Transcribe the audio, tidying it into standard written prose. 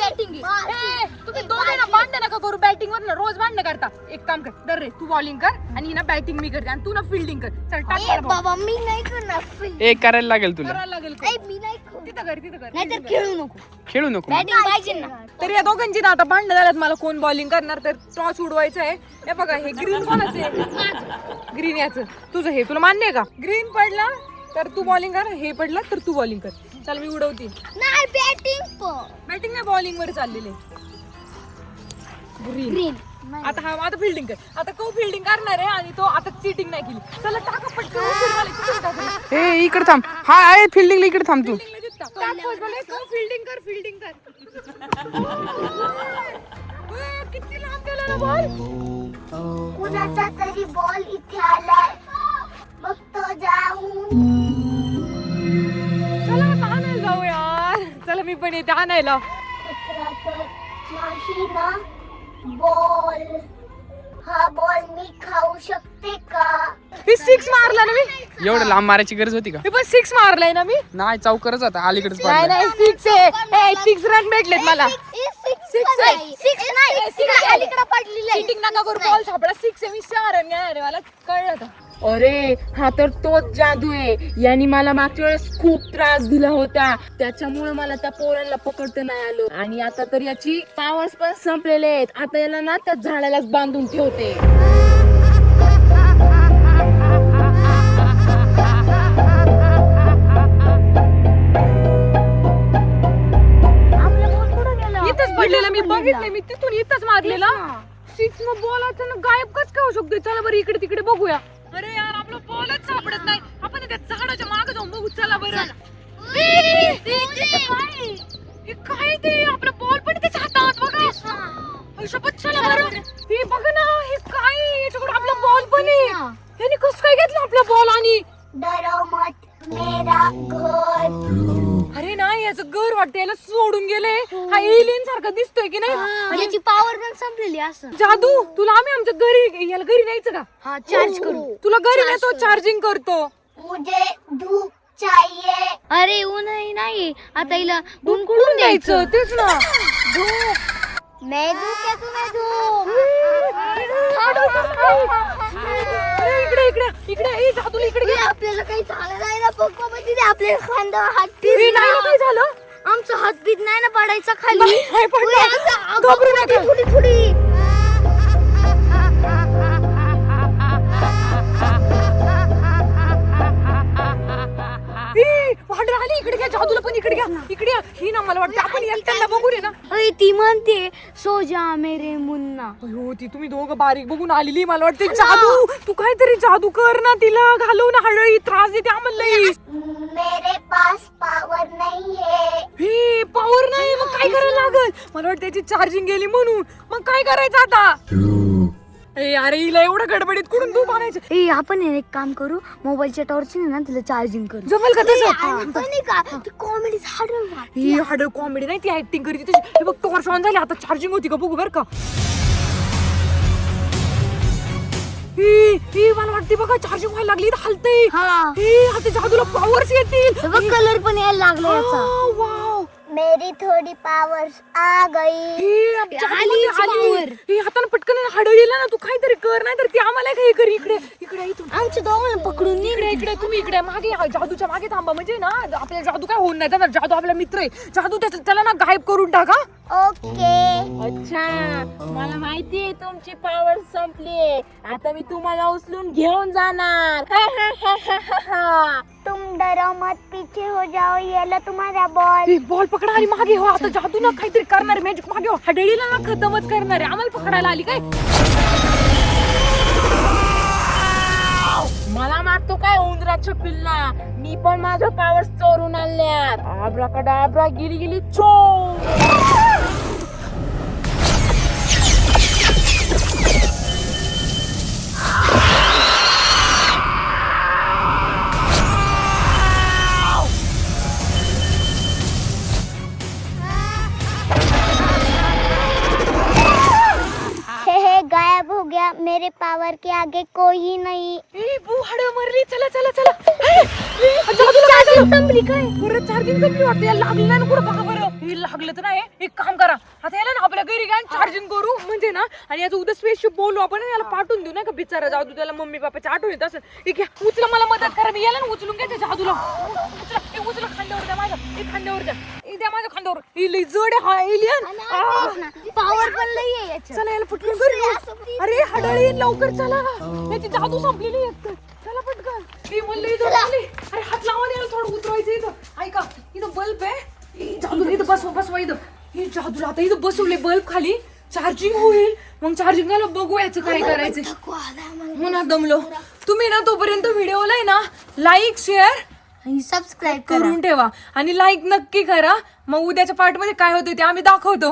Batting तुम्ही दोघे ना भांडण नका करू बॅटिंग वर ना रोज भांडण करता. एक काम कर दर रे तू बॉलिंग कर आणि ना बॅटिंग मी करते आणि तू ना फिल्डिंग कर. चल टाक बाबा मी नाही करणार. एक करायला लागेल तुला. करायला लागेल मी नाही तिथं कर नाहीतर खेळू नको. खेळू नको. बॅटिंग पाहिजे ना. तर या दोघांची ना आता भांडण झाल्यात. मला कोण बॉलिंग करणार तर टॉस उडवायचं आहे. हे बघा हे ग्रीन कोणाचं आहे? ग्रीन याचं. तुझं हे तुला मान्य आहे का? ग्रीन पडला तर तू बॉलिंग कर, हे पडला तर तू बॉलिंग कर. चल मी उडवते. नाही बॅटिंग बॅटिंग नाही बॉलिंग वर चाललेले. ग्रीन आता हा आता फिल्डिंग कर. आता तो फिल्डिंग करणार आहे आणि तो आता चीटिंग नाही केली. चला टाका पटकन उशीर झाला. किती टाकले? ए इकडे थांब. हा आहे फिल्डिंगला इकडे थांब तू. फिल्डिंग कर फिल्डिंग कर. किती लांब गेला ना बॉल. कुणाचा तरी बॉल इथे आलाय. मग तो जाऊन चला आता आणायला जाऊ यार. चला मी पण येते आणायला. नाही ना बॉल. हा बॉल मी खाऊ शकते का? मी 6 मारला ना मी. एवढं लांब मारायची गरज होती का? मी पण 6 मारलाय ना मी. नाही चौकरच होता अलीकडेच नाही पडला. नाही 6 आहे. 6 रन भेटलेत मला. अलीकडे पडलेलं चीटिंग नका करू. बॉल सापडा 6 आहे. मी 6 रन घेणार आहे. मला कळलं आता. अरे हा तर तोच जादू आहे. यांनी मला मागच्या वेळेस खूप त्रास दिला होता. त्याच्यामुळे मला त्या पोरांना पकडता नाही आलं आणि आता तर याची पावर्स पण संपलेले आहेत. आता याला ना त्या झाडालाच बांधून ठेवते. इथंच पडलेला मी बघितले. मी तिथून इथंच मारलेला 6. मग बॉल अचानक गायब कस काय होऊ शकतो? चला बरं इकडे तिकडे बघूया. अरे यार आपला बॉलच सापडत नाही. आपण त्या झाडाच्या मागे जाऊन बघू. चला बरं. हे काय ते आपला बॉल पण त्याच्या हातात बघा. शपथ चला बरं. हे बघ ना हे काय याच्याकडे आपला बॉल पण आहे. यांनी कसं काय घेतलं आपला बॉल आणि डरो मत मेरा घर. अरे नाही याचं घर वाटतं याला सोडून गेले. हा एलियन सारखा दिसतोय की नाही. याची पॉवर पण संपलेली असं. जादू तुला आम्ही आमच्या घरी याला घरी न्यायचं का? हा चार्ज करू. तुला घरी नेतो चार्जिंग करतो. मुझे धूप चाहिए. अरे ऊन नाही आता हिला ऊन कुठून द्यायचं तेच ना. मैं दूं क्या तुम्हें दूं. इकडे इकडे इकडे ए जादू इकडे घे. आपल्याला काही झालं नाही ना पप्पा म्हणजे आपल्याला खांद्यावर हात नाही ना काय झालं. आमचा हातबीत नाही ना पडायचा खाली. नाही पडलं. घाबरू नका. थोडी वाढ आली. इकडे घ्या जादूला पण इकडे घ्या. इकडे या. ही ना मला वाटतं आपण एकट्याला बघू रे ना. अरे ती म्हणते सो जा मेरे मुन्ना. हो ती तुम्ही दोघं बारीक बघून आलेली. मला वाटते जादू तू काहीतरी जादू कर ना. तिला घालव ना हळू. त्रास देते आम्हाला. मेरे पास पावर नहीं है. हे पॉवर नाही. मग काय करायला लागल? मला वाटतं त्याची चार्जिंग गेली म्हणून. मग काय करायचं आता? ए अरे हिला एवढं गडबडीत कुठून तू बनायचं. ए आपण एक काम करू मोबाईलच्या टॉर्च ना तिला चार्जिंग करू. जमल का तसं? कॉमेडी ही हाड कॉमेडी नाही ती ऍक्टिंग करते तशी. हे बघ टॉर्च ऑन झाली. आता चार्जिंग होती का बघू बर का. ही मला वाटते बघा चार्जिंग व्हायला लागली. हलतय. आता जादूला पॉवर्स येतील. कलर पण यायला लागला याचा. वाव मेरी थोडी पावर्स आ गई. हाताने पटकन हडळीला ना. तू काहीतरी कर नाही तर ती आम्हाला काही कर. इकडे इकडे इथून आमच्या दोघांना पकडून इकडे इकडे तुम्ही इकडे मागे या. जादूच्या मागे थांबा म्हणजे ना आपल्याला जादू काय होऊन नाही जाणार. जादू आपला मित्र आहे. जादू त्याला ना गायब करून टाका. ओके. अच्छा मला माहितीये तुमची पॉवर संपली. आता मी तुम्हाला उचलून घेऊन जाणार. तुम डरो मत पीछे हो जाओ. ये लो तुम्हारा बॉल. बॉल पकडा आणि मागे हो. आता जादू ना काहीतरी करणार. मॅजिक मागे हो. हडळीला ना खतमच करणार आहे. आम्हाला पकडायला आली काय. मला मारतो काय उंदराच्या पिल्ला. मी पण माझ्या पॉवर चोरून आणल्यात. आब्राकाडाब्रा गिली गिली चो. गायब हो गया. मेरे पावर के आगे कोई नहीं. मरली. चला चला चला. चार्जिंग संपली काय. चार्जिंग संपली वाटते. लागली नाही कुठं बघा बरं. हे लागलं तर नाही एक काम करा आता याला ना आपल्या घरी घ्या चार्जिंग करू म्हणजे ना आणि याचं उद्या स्पेसशिप बोलू आपण आणि याला पाठवून देऊ नाही का बिचारा जाऊ दे त्याला मम्मी पप्पाची आठवण येत असेल ठीक आहे उचला मला मदत करा मी याला ना उचलून घ्या त्याच्या जादूला उचला खांद्यावर द्या माझ्या हे खांद्यावर द्या हे द्या माझ्या खांद्यावर ही लई जड आहे हा एलियन पॉवर पण लई आहे याच्यात. चला याला पटकन घरी अरे हडळी लवकर चला याची जादू संपलेली आहे चला पटकन ही म्हणलं इथं लागली अरे हात लावा याला थोडं उतरवायचं इथं ऐका इथं बल्ब आहे ही जादू इथं बसवा इथं ही जादूला आता इथं बसवले बल्ब खाली चार्जिंग होईल मग चार्जिंग झालं बघू याचं काय करायचं हो ना दमलो तुम्ही ना तोपर्यंत व्हिडिओला आहे ना लाईक शेअर आणि सबस्क्राईब करून ठेवा आणि लाईक नक्की करा मग उद्याच्या पार्ट मध्ये काय होतं ते आम्ही दाखवतो